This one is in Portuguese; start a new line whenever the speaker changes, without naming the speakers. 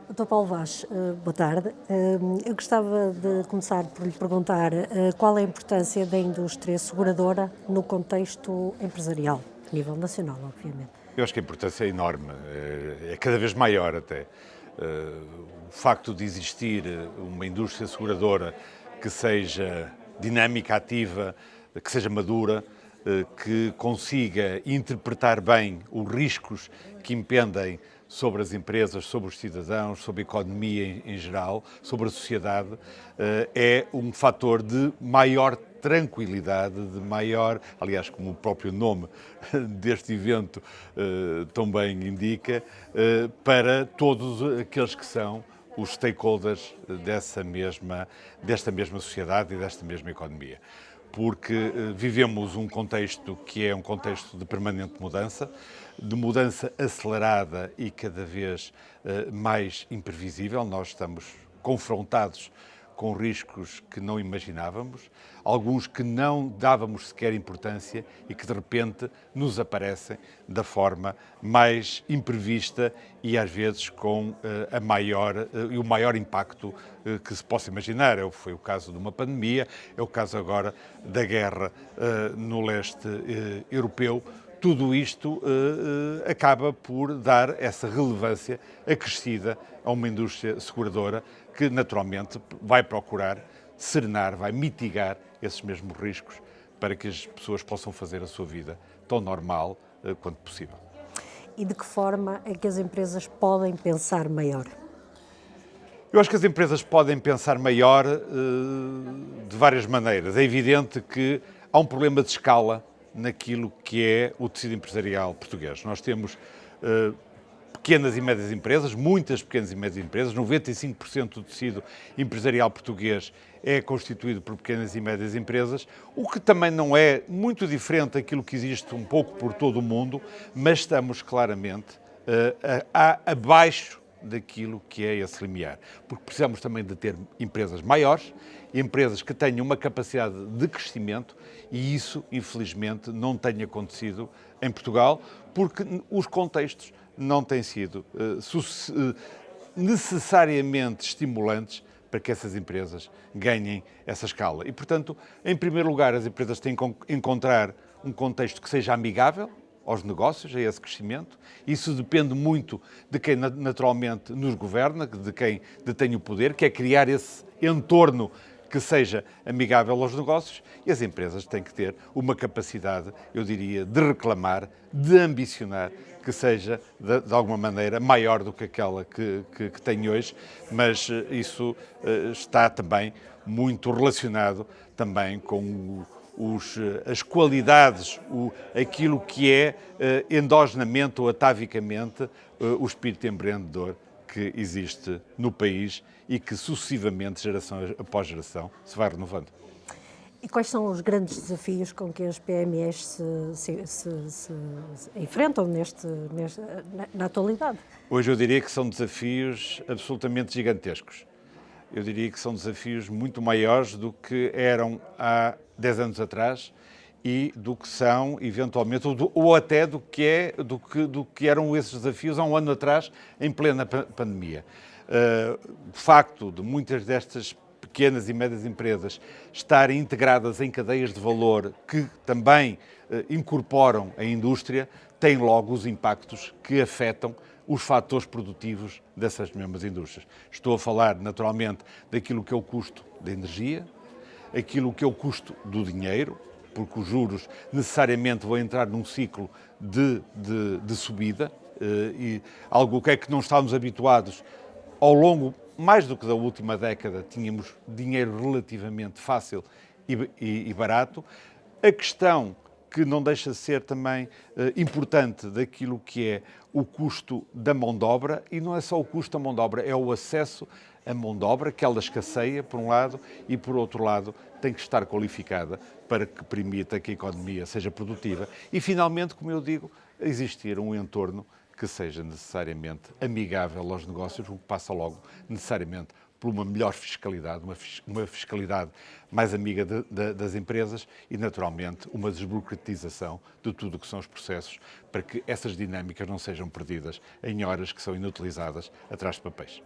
Dr. Paulo Vaz, boa tarde. Eu gostava de começar por lhe perguntar qual é a importância da indústria seguradora no contexto empresarial, a nível nacional, obviamente.
Eu acho que a importância é enorme, é cada vez maior até. O facto de existir uma indústria seguradora que seja dinâmica, ativa, que seja madura, que consiga interpretar bem os riscos que impendem sobre as empresas, sobre os cidadãos, sobre a economia em geral, sobre a sociedade, é um fator de maior tranquilidade, de maior, aliás, como o próprio nome deste evento também indica, para todos aqueles que são os stakeholders desta mesma sociedade e desta mesma economia. Porque vivemos um contexto que é um contexto de permanente mudança, de mudança acelerada e cada vez mais imprevisível. Nós estamos confrontados com riscos que não imaginávamos, alguns que não dávamos sequer importância e que de repente nos aparecem da forma mais imprevista e às vezes com o maior impacto que se possa imaginar. Foi o caso de uma pandemia, é o caso agora da guerra no leste europeu. Tudo isto acaba por dar essa relevância acrescida a uma indústria seguradora que, naturalmente, vai procurar serenar, vai mitigar esses mesmos riscos para que as pessoas possam fazer a sua vida tão normal quanto possível.
E de que forma é que as empresas podem pensar maior?
Eu acho que as empresas podem pensar maior de várias maneiras. É evidente que há um problema de escala naquilo que é o tecido empresarial português. Nós temos pequenas e médias empresas, muitas pequenas e médias empresas, 95% do tecido empresarial português é constituído por pequenas e médias empresas, o que também não é muito diferente daquilo que existe um pouco por todo o mundo, mas estamos claramente abaixo daquilo que é esse limiar, porque precisamos também de ter empresas maiores, empresas que tenham uma capacidade de crescimento e isso, infelizmente, não tem acontecido em Portugal, porque os contextos não têm sido necessariamente estimulantes para que essas empresas ganhem essa escala. E, portanto, em primeiro lugar, as empresas têm que encontrar um contexto que seja amigável aos negócios, a esse crescimento. Isso depende muito de quem naturalmente nos governa, de quem detém o poder, que é criar esse entorno que seja amigável aos negócios, e as empresas têm que ter uma capacidade, eu diria, de reclamar, de ambicionar, que seja, de alguma maneira, maior do que aquela que tem hoje, mas isso está também muito relacionado também com as qualidades, aquilo que é endogenamente ou atavicamente o espírito empreendedor que existe no país e que sucessivamente, geração após geração, se vai renovando.
E quais são os grandes desafios com que as PMEs se enfrentam na atualidade?
Hoje eu diria que são desafios absolutamente gigantescos. Eu diria que são desafios muito maiores do que eram há 10 anos atrás e do que são, eventualmente, ou até do que eram esses desafios há um ano atrás, em plena pandemia. O facto de muitas destas pequenas e médias empresas estarem integradas em cadeias de valor que também incorporam a indústria, tem logo os impactos que afetam os fatores produtivos dessas mesmas indústrias. Estou a falar, naturalmente, daquilo que é o custo da energia, aquilo que é o custo do dinheiro, porque os juros necessariamente vão entrar num ciclo de subida, e algo que é que não estávamos habituados ao longo, mais do que da última década, tínhamos dinheiro relativamente fácil e barato. A questão que não deixa de ser também importante daquilo que é o custo da mão de obra, e não é só o custo da mão de obra, é o acesso à mão de obra, que ela escasseia, por um lado, e por outro lado tem que estar qualificada para que permita que a economia seja produtiva. E finalmente, como eu digo, existir um entorno que seja necessariamente amigável aos negócios, o que passa logo necessariamente por uma melhor fiscalidade, uma fiscalidade mais amiga das empresas e, naturalmente, uma desburocratização de tudo o que são os processos para que essas dinâmicas não sejam perdidas em horas que são inutilizadas atrás de papéis.